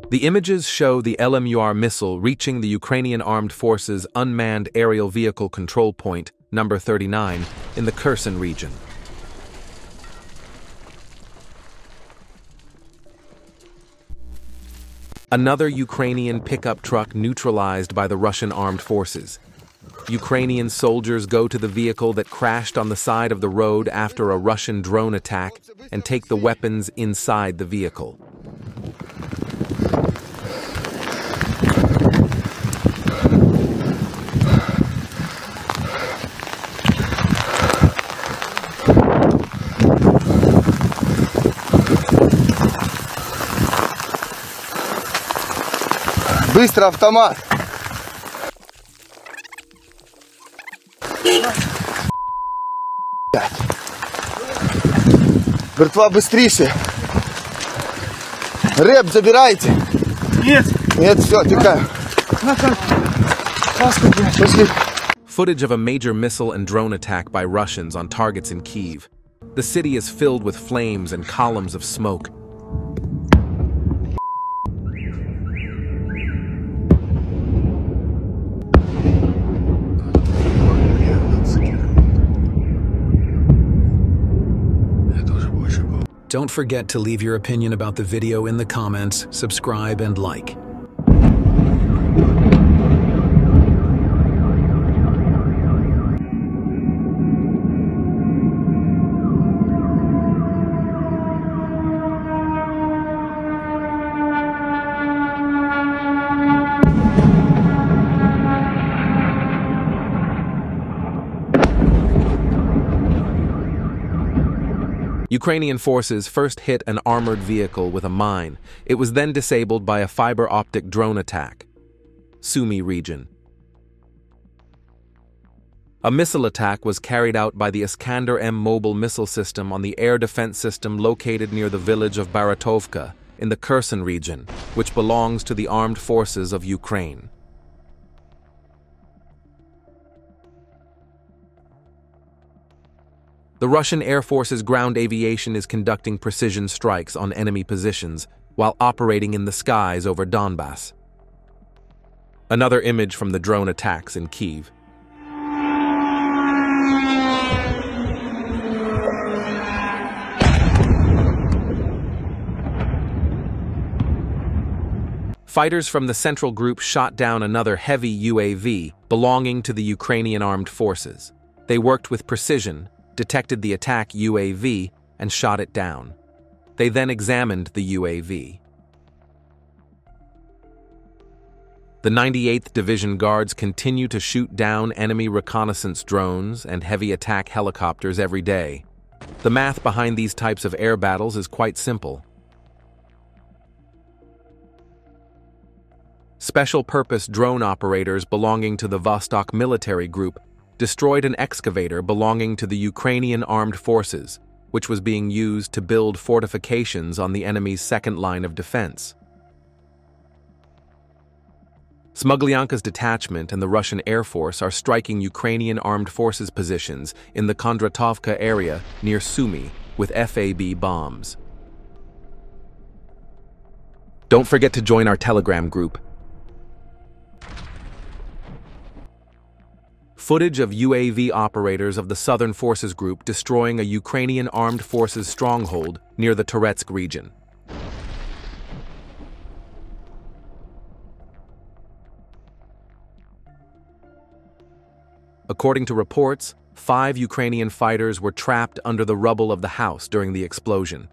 The images show the LMUR missile reaching the Ukrainian Armed Forces Unmanned Aerial Vehicle Control Point, number 39, in the Kherson region. Another Ukrainian pickup truck neutralized by the Russian armed forces. Ukrainian soldiers go to the vehicle that crashed on the side of the road after a Russian drone attack and take the weapons inside the vehicle. Быстро автомат! Братва, быстрее! Рэп забирайте! Нет! Нет, все, текаем. Пошли. Footage of a major missile and drone attack by Russians on targets in Kyiv. The city is filled with flames and columns of smoke. Don't forget to leave your opinion about the video in the comments, subscribe, and like. Ukrainian forces first hit an armored vehicle with a mine. It was then disabled by a fiber optic drone attack. Sumy region. A missile attack was carried out by the Iskander-M mobile missile system on the air defense system located near the village of Baratovka in the Kherson region, which belongs to the armed forces of Ukraine. The Russian Air Force's ground aviation is conducting precision strikes on enemy positions while operating in the skies over Donbass. Another image from the drone attacks in Kyiv. Fighters from the Central Group shot down another heavy UAV belonging to the Ukrainian Armed Forces. They worked with precision, detected the attack UAV, and shot it down. They then examined the UAV. The 98th Division Guards continue to shoot down enemy reconnaissance drones and heavy attack helicopters every day. The math behind these types of air battles is quite simple. Special-purpose drone operators belonging to the Vostok military group destroyed an excavator belonging to the Ukrainian Armed Forces, which was being used to build fortifications on the enemy's second line of defense. Smuglyanka's detachment and the Russian Air Force are striking Ukrainian Armed Forces positions in the Kondratovka area near Sumy with FAB bombs. Don't forget to join our Telegram group. Footage of UAV operators of the Southern Forces Group destroying a Ukrainian Armed Forces stronghold near the Toretsk region. According to reports, 5 Ukrainian fighters were trapped under the rubble of the house during the explosion.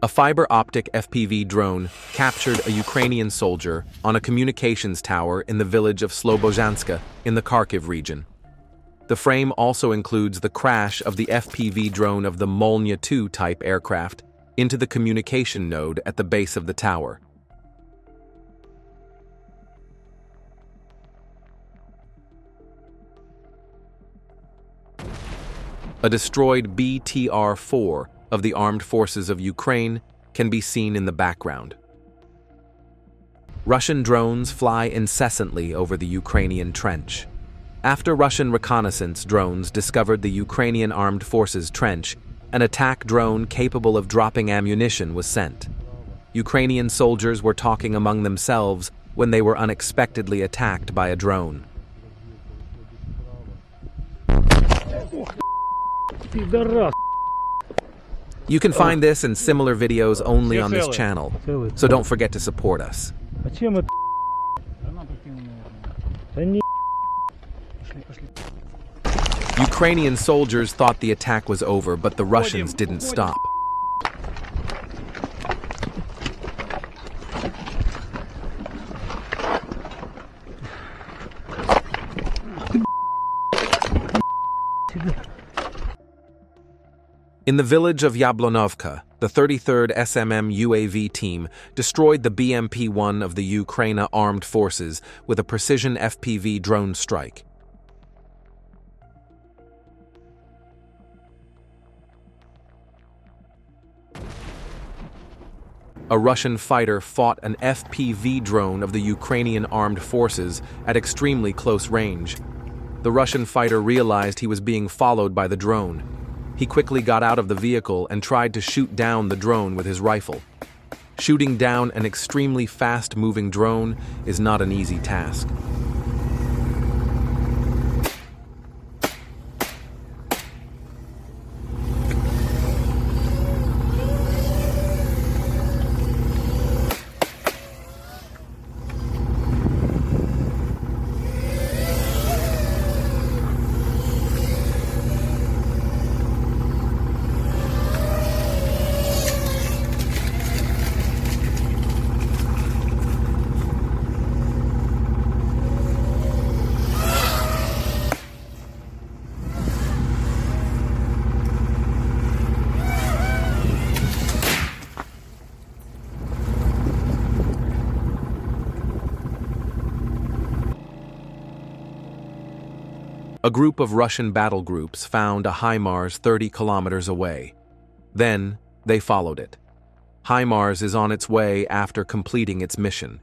A fiber-optic FPV drone captured a Ukrainian soldier on a communications tower in the village of Slobozhanska in the Kharkiv region. The frame also includes the crash of the FPV drone of the Molnya-2 type aircraft into the communication node at the base of the tower. A destroyed BTR-4 of the armed forces of Ukraine can be seen in the background. Russian drones fly incessantly over the Ukrainian trench. After Russian reconnaissance drones discovered the Ukrainian armed forces trench, an attack drone capable of dropping ammunition was sent. Ukrainian soldiers were talking among themselves when they were unexpectedly attacked by a drone. You can find this and similar videos only on this channel, so don't forget to support us. Ukrainian soldiers thought the attack was over, but the Russians didn't stop. In the village of Yablonovka, the 33rd SMM UAV team destroyed the BMP-1 of the Ukraine Armed Forces with a precision FPV drone strike. A Russian fighter fought an FPV drone of the Ukrainian Armed Forces at extremely close range. The Russian fighter realized he was being followed by the drone. He quickly got out of the vehicle and tried to shoot down the drone with his rifle. Shooting down an extremely fast-moving drone is not an easy task. A group of Russian battle groups found a HIMARS 30 kilometers away. Then, they followed it. HIMARS is on its way after completing its mission.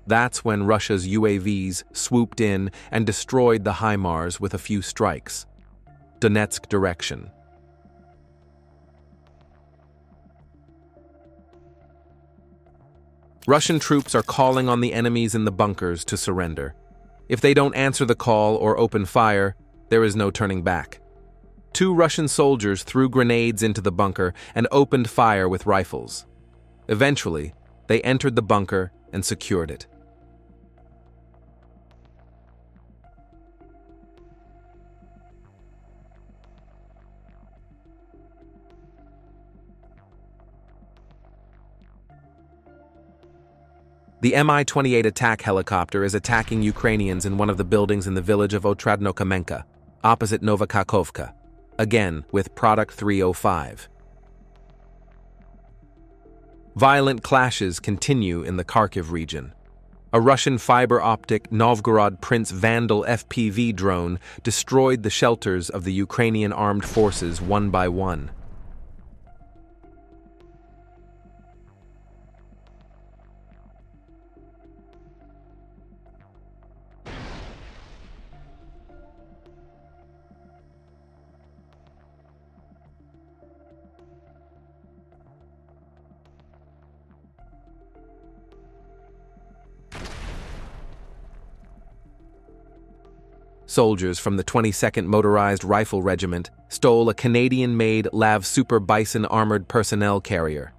That's when Russia's UAVs swooped in and destroyed the HIMARS with a few strikes. Donetsk direction. Russian troops are calling on the enemies in the bunkers to surrender. If they don't answer the call or open fire, there is no turning back. 2 Russian soldiers threw grenades into the bunker and opened fire with rifles. Eventually, they entered the bunker and secured it. The Mi-28 attack helicopter is attacking Ukrainians in one of the buildings in the village of Otradno-Kamenka, opposite Novokakhovka, again with Product 305. Violent clashes continue in the Kharkiv region. A Russian fiber-optic Novgorod Prince Vandal FPV drone destroyed the shelters of the Ukrainian armed forces one by one. Soldiers from the 22nd Motorized Rifle Regiment stole a Canadian-made LAV Super Bison armored personnel carrier.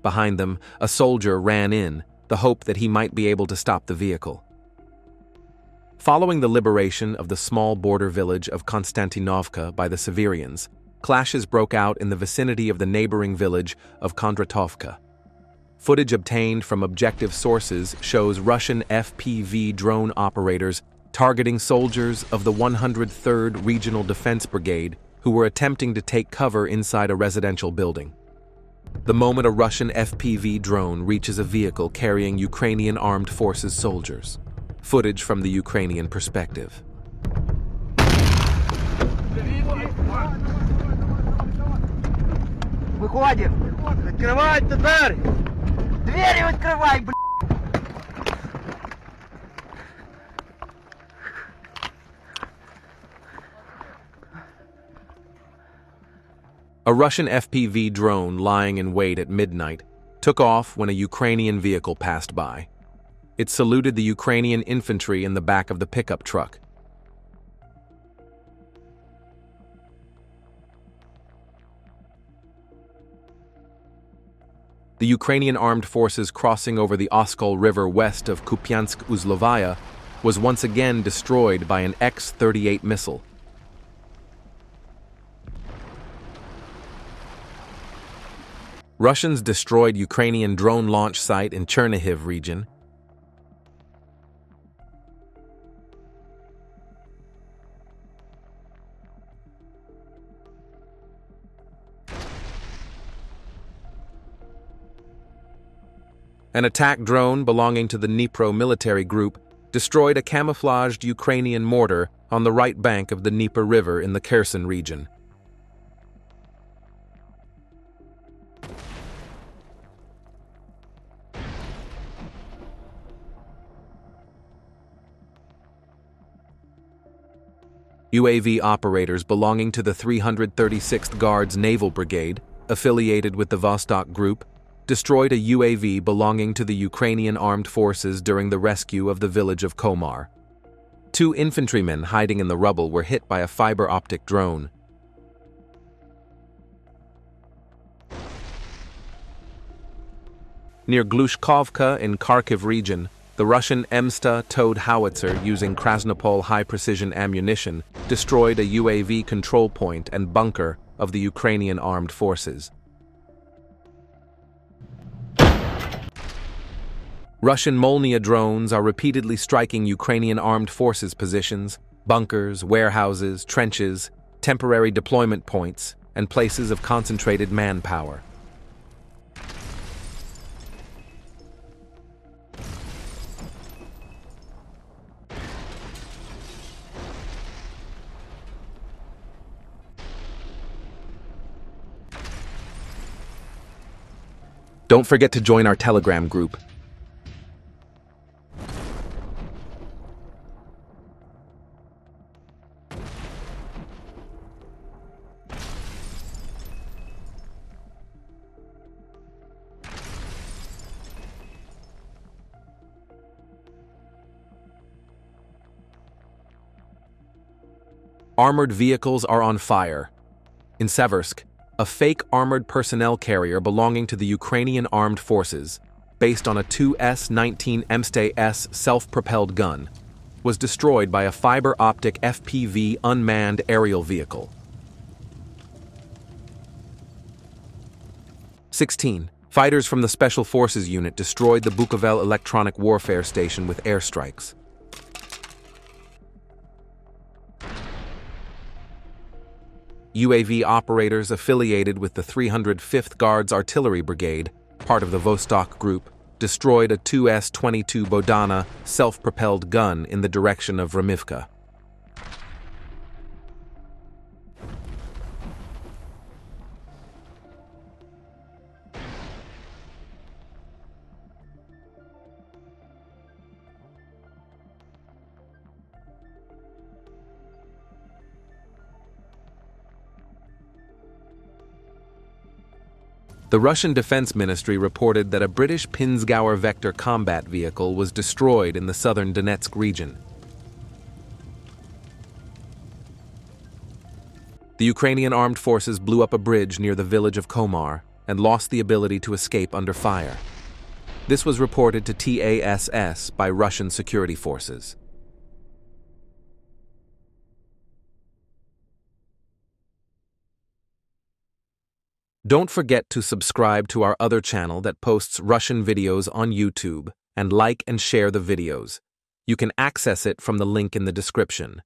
Behind them, a soldier ran in, the hope that he might be able to stop the vehicle. Following the liberation of the small border village of Konstantinovka by the Severians, clashes broke out in the vicinity of the neighboring village of Kondratovka. Footage obtained from objective sources shows Russian FPV drone operators targeting soldiers of the 103rd Regional Defense Brigade who were attempting to take cover inside a residential building. The moment a Russian FPV drone reaches a vehicle carrying Ukrainian Armed Forces soldiers. Footage from the Ukrainian perspective. Виходим. Відкривайте двері. Двері відкривай, блядь. A Russian FPV drone lying in wait at midnight took off when a Ukrainian vehicle passed by. It saluted the Ukrainian infantry in the back of the pickup truck. The Ukrainian armed forces crossing over the Oskol River west of Kupiansk-Uzlovaya was once again destroyed by an X-38 missile. Russians destroyed Ukrainian drone launch site in Chernihiv region. An attack drone belonging to the Dnipro military group destroyed a camouflaged Ukrainian mortar on the right bank of the Dnieper River in the Kherson region. UAV operators belonging to the 336th Guards Naval Brigade, affiliated with the Vostok Group, destroyed a UAV belonging to the Ukrainian armed forces during the rescue of the village of Komar. 2 infantrymen hiding in the rubble were hit by a fiber-optic drone. Near Glushkovka in Kharkiv region, the Russian Emsta towed howitzer using Krasnopol high-precision ammunition destroyed a UAV control point and bunker of the Ukrainian armed forces. Russian Molnia drones are repeatedly striking Ukrainian armed forces positions, bunkers, warehouses, trenches, temporary deployment points, and places of concentrated manpower. Don't forget to join our Telegram group. Armored vehicles are on fire. In Seversk, a fake armored personnel carrier belonging to the Ukrainian armed forces, based on a 2S-19 MST-S self-propelled gun, was destroyed by a fiber-optic FPV unmanned aerial vehicle. 16. Fighters from the Special Forces unit destroyed the Bukovel electronic warfare station with airstrikes. UAV operators affiliated with the 305th Guards Artillery Brigade, part of the Vostok Group, destroyed a 2S-22 Bodana self-propelled gun in the direction of Ramivka. The Russian Defense Ministry reported that a British Pinzgauer Vector combat vehicle was destroyed in the southern Donetsk region. The Ukrainian armed forces blew up a bridge near the village of Komar and lost the ability to escape under fire. This was reported to TASS by Russian security forces. Don't forget to subscribe to our other channel that posts Russian videos on YouTube and like and share the videos. You can access it from the link in the description.